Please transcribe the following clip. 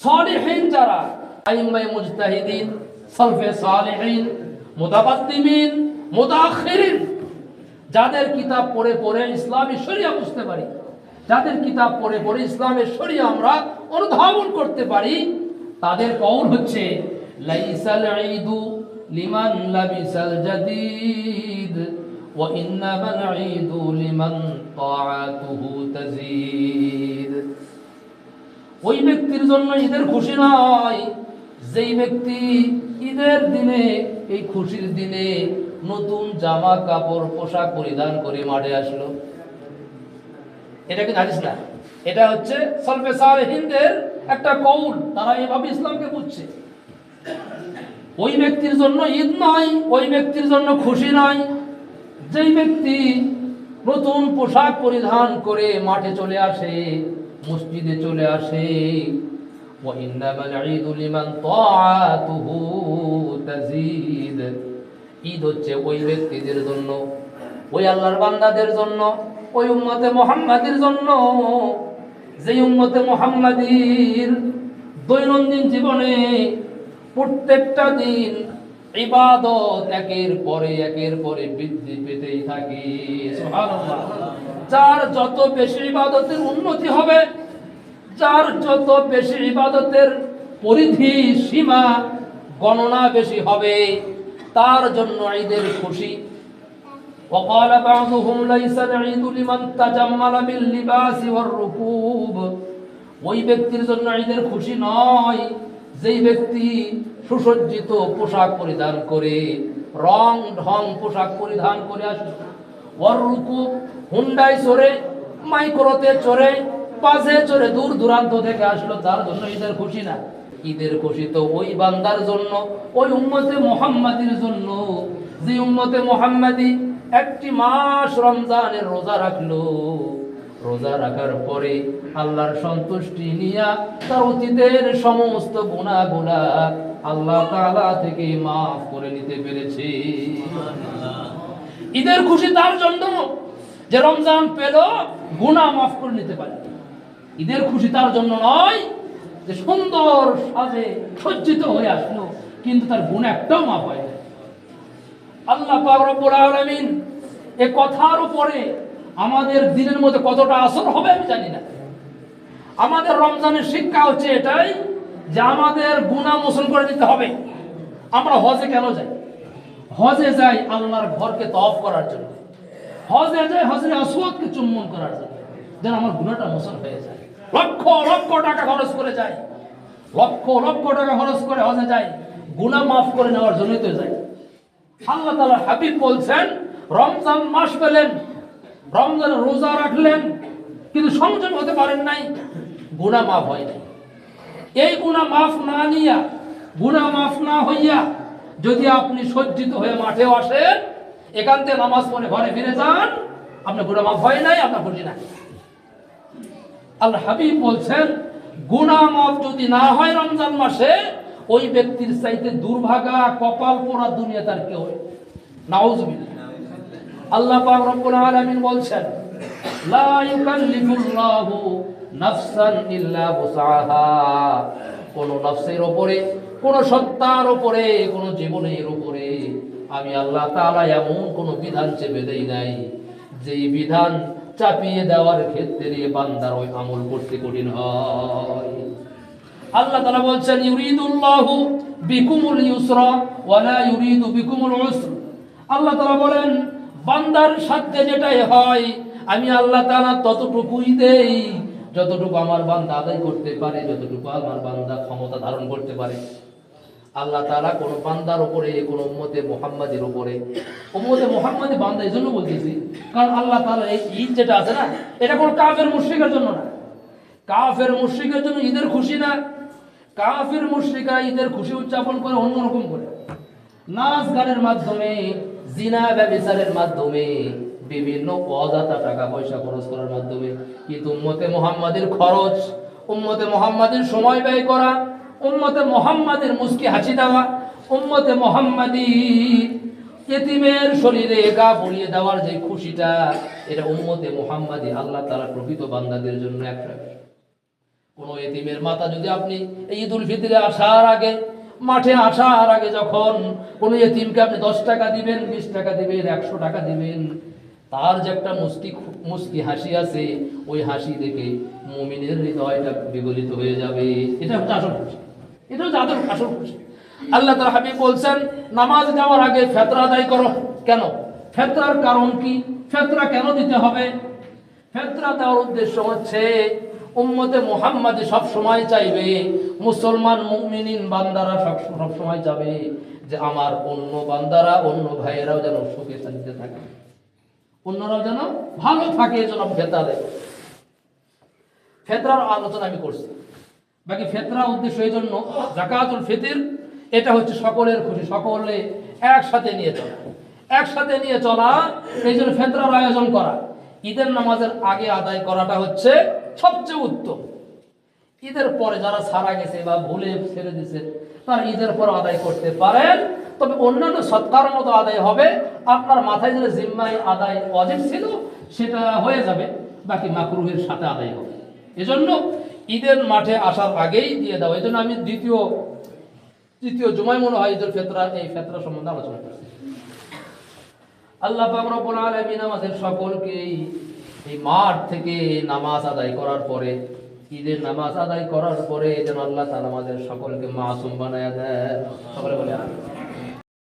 সালিহিন যারা, আইম্মায়ে মুজতাহিদিন, সালফে সালিহিন, মুতাকাদ্দিমিন, মুতাআখিরিন, যাদের কিতাব পড়ে পড়ে ইসলামী শরিয়া বুঝতে পারি, যাদের কিতাব পড়ে পড়ে ইসলামের শরিয়া আমরা অনুধাবন করতে পারি, তাদের কওল হচ্ছে লাইসাল ঈদু লিমান লাবিসাল জাদীদ ওয়া ইন্নামাল ঈদু লিমান তাআতুহু তাজিদ। ওই ব্যক্তির জন্য ঈদের খুশি নয় যেই ব্যক্তি ঈদের দিনে, এই খুশির দিনে নতুন জামা কাপড় পোশাক পরিধান করে মাঠে আসলো। এটা কি জানিস না? এটা হচ্ছে সালফে সালেহিনদের একটা কওল, তারা এভাবে ইসলামকে বুঝছে। ওই ব্যক্তির জন্য ঈদ নয়, ওই ব্যক্তির জন্য খুশি নয় যেই ব্যক্তি নতুন পোশাক পরিধান করে মাঠে চলে আসে, মসজিদে চলে আসে। ওয়া ইন্নামাল ঈদু লিমান তাআতুহু তাজিদ। ঈদ হচ্ছে ওই ব্যক্তিদের জন্য, ওই আল্লাহর বান্দাদের জন্য, ওই উম্মতে মুহাম্মাদের জন্য, যে উম্মতে মুহাম্মাদির দৈনন্দিন জীবনে প্রত্যেকটা দিন ইবাদত একের পরে বৃদ্ধি পেতেই থাকে। সুবহানাল্লাহ। যার যত বেশি ইবাদতের উন্নতি হবে, যার যত বেশি ইবাদতের পরিধি সীমা গণনা বেশি হবে, তার জন্য ঈদের খুশি। وقال بعضهم ليس العيد لمن تجمل باللباس والركوب। ওই ব্যক্তির জন্য ঈদের খুশি নয় যেই ব্যক্তি সুসজ্জিত পোশাক পরিধান করে, রং ঢং পোশাক পরিধান করে আসে, ওয়াররুকুব, হুন্ডায় চড়ে, মাইক্রোতে চড়ে, বাসে চড়ে দূর দূরান্ত থেকে আসলো, তার জন্য ঈদের খুশি না। ঈদের খুশি তো ওই বান্দার জন্য, ওই উম্মতে মুহাম্মাদির জন্য যে উম্মতে মুহাম্মাদি একটি মাস রমজানের রোজা রাখলো, রোজা রাখার পরে আল্লাহর সন্তুষ্টি নিয়া তার অতীতের সমস্ত গুনাহগুলা আল্লাহ তাআলা থেকে মাফ করে নিতে পেরেছে। ঈদের খুশি তার জন্য যে রমজান পেল, গুনাহ মাফ করে নিতে পারে। ঈদের খুশি তার জন্য নয় যে সুন্দর সাজে সজ্জিত হয়ে আসলো কিন্তু তার গুনাহ একটাও মাফ হয় না। আল্লাহ পাক রব্বুল আলামিন এই কথার উপরে আমাদের দিনের মধ্যে কতটা আসর হবে আমি জানি না। আমাদের রমজানের শিক্ষা হচ্ছে এটাই যে আমাদের গুনাহ মোচন করে দিতে হবে। আমরা হজে কেন যাই? হজে যাই আল্লাহর ঘরকে তওয়াফ করার জন্য, হজে যাই হজরে আসওয়াদকে চুম্বন করার জন্য, যেন আমার গুনাহটা মোচন হয়ে যায়। লক্ষ লক্ষ টাকা খরচ করে যাই, লক্ষ লক্ষ টাকা খরচ করে হজে যাই, গুনাহ মাফ করে নেওয়ার জন্যই তো যাই। আল্লাহ তাআলা হাবিব বলছেন, রমজান মাস পেলেন, রমজান রোজা রাখলেন, কিন্তু সংযম হতে পারেন নাই, গুনাহ মাফ হয় নাই। এই গুনাহ মাফ না নিয়া, গুনাহ মাফ না হইয়া যদি আপনি সজ্জিত হয়ে মাঠে আসেন, এখান থেকে নামাজ পড়ে ঘরে ফিরে যান, আপনার গুনাহ মাফ হয় নাই, আপনার খুশি নাই। আল্লাহ হাবিব বলছেন, গুনাহ মাফ যদি না হয় রমজান মাসে, ওই ব্যক্তির চাইতে দুর্ভাগা কপাল পোড়া দুনিয়া তার কেউ। নাউযুবিল্লাহ। আল্লাহ পাক রব্বুল আলামিন বলছেন, লা ইউকাল্লিফুল্লাহু নাফসান ইল্লা বুসআহা। কোন নফসের উপরে, কোন সত্তার উপরে, কোন জীবনের উপরে আমি আল্লাহ তাআলা এমন কোন বিধান চেপে দেই নাই যেই বিধান চাপিয়ে দেওয়ার ক্ষেত্রে বান্দার ওই আমল করতে কঠিন হয়। আল্লাহ তাআলা বলছেন, ইউরিদুল্লাহু বিকুমুল ইউসরা ওয়া লা ইউরিদু বিকুমুল উসর। আল্লাহ তাআলা বলেন, বান্দার সাথে যেটাই হয় আমি আল্লাহ তাআলা ততটুকুই দেই যতটুকু আমার বান্দা আদায় করতে পারে, যতটুকু আমার বান্দা ক্ষমতা ধারণ করতে পারে। আল্লাহ তাআলা কোন বান্দার উপরে, কোন উম্মতে মুহাম্মাদের উপরে, উম্মতে মুহাম্মাদি বান্দা এজন্য বলতেছি কারণ আল্লাহ তাআলা এই ঈদ যেটা আছে না, এটা কোন কাফের মুশরিকের জন্য না। কাফের মুশরিকের জন্য ঈদের খুশি না। কাফের মুশরিকরা ঈদের খুশি উদযাপন করে অন্যরকম করে, নাচ গানের মাধ্যমে, জিনা ব্যভিচারের মাধ্যমে, বিভিন্ন অযথা টাকা পয়সা খরচ করার মাধ্যমে। কিন্তু উম্মতে মুহাম্মাদের খরচ, উম্মতে মুহাম্মাদের সময় ব্যয় করা, উম্মতে মুহাম্মাদের মুস্কি হাসি দেওয়া, উম্মতে মুহাম্মাদি ইতিমের শরীরে গা ভরিয়ে দেওয়ার যে খুশিটা, এটা উম্মতে মুহাম্মাদি আল্লাহ তাআলা প্রকৃত বান্দাদের জন্য একটা। কোনো এতিমের মাথা যদি আপনি এই ঈদুল ফিতরে আসার আগে, মাঠে আসার আগে যখন কোনো এতিমকে আপনি 10 টাকা দিবেন, 20 টাকা দিবেন, 100 টাকা দিবেন, তার যে একটা মুস্কি হাসি আছে, ওই হাসি দেখে মুমিনের হৃদয়টা বিগলিত হয়ে যাবে। এটা হচ্ছে আসল খুশি, এটা হচ্ছে আসল খুশি। আল্লাহ তাআলা হাবিব বলছেন, নামাজ যাওয়ার আগে ফিতরা আদায় করো। কেন? ফিতরার কারণ কি? ফিতরা কেন দিতে হবে? ফিতরা দেওয়ার উদ্দেশ্য হচ্ছে উম্মতে মুহাম্মাদি সব সময় চাইবে, মুসলমান মুমিনিন বান্দারা সব সময় যাবে যে আমার অন্য বান্দারা, অন্য ভাইয়েরাও যেন সুখে শান্তিতে থাকে, অন্যরাও যেন ভালো থাকে, এজন্য ফিতরা দেয়। ফিতরার আলোচনা আমি করছি। বাকি ফিতরা উদ্দেশ্য এই জন্য, যাকাতুল ফিতর এটা হচ্ছে সকলের খুশি, সকলে একসাথে নিয়ে চলা, একসাথে নিয়ে চলা, এই জন্য ফিতরার আয়োজন করা। ঈদের নামাজের আগে আদায় করাটা হচ্ছে সবচেয়ে উত্তম। ঈদের পরে যারা ছাড়া গেছে বা ভুলে ছেড়ে দিছে, তারা ঈদের পর আদায় করতে পারেন, তবে অন্যান্য সৎকার মতো আদায় হবে। আপনার মাথায় যে জিম্মায় আদায় ওয়াজিব ছিল সেটা হয়ে যাবে, বাকি মাকরুহের সাথে আদায় হবে। এজন্য ঈদের মাঠে আসার আগেই দিয়ে দাও। এই জন্য আমি দ্বিতীয় জুমায় মনে হয় ঈদুল ফিতর, এই ফিতরা সম্বন্ধে আলোচনা করছি। আল্লাহ পাক রব্বুল আলামিন আমাদের সকলকে এই মাঠ থেকে নামাজ আদায় করার পরে, ঈদের নামাজ আদায় করার পরে যেন আল্লাহ তাআলা আমাদের সকলকে মাসুম বানায়া দেয়। সকলে বলে আমিন।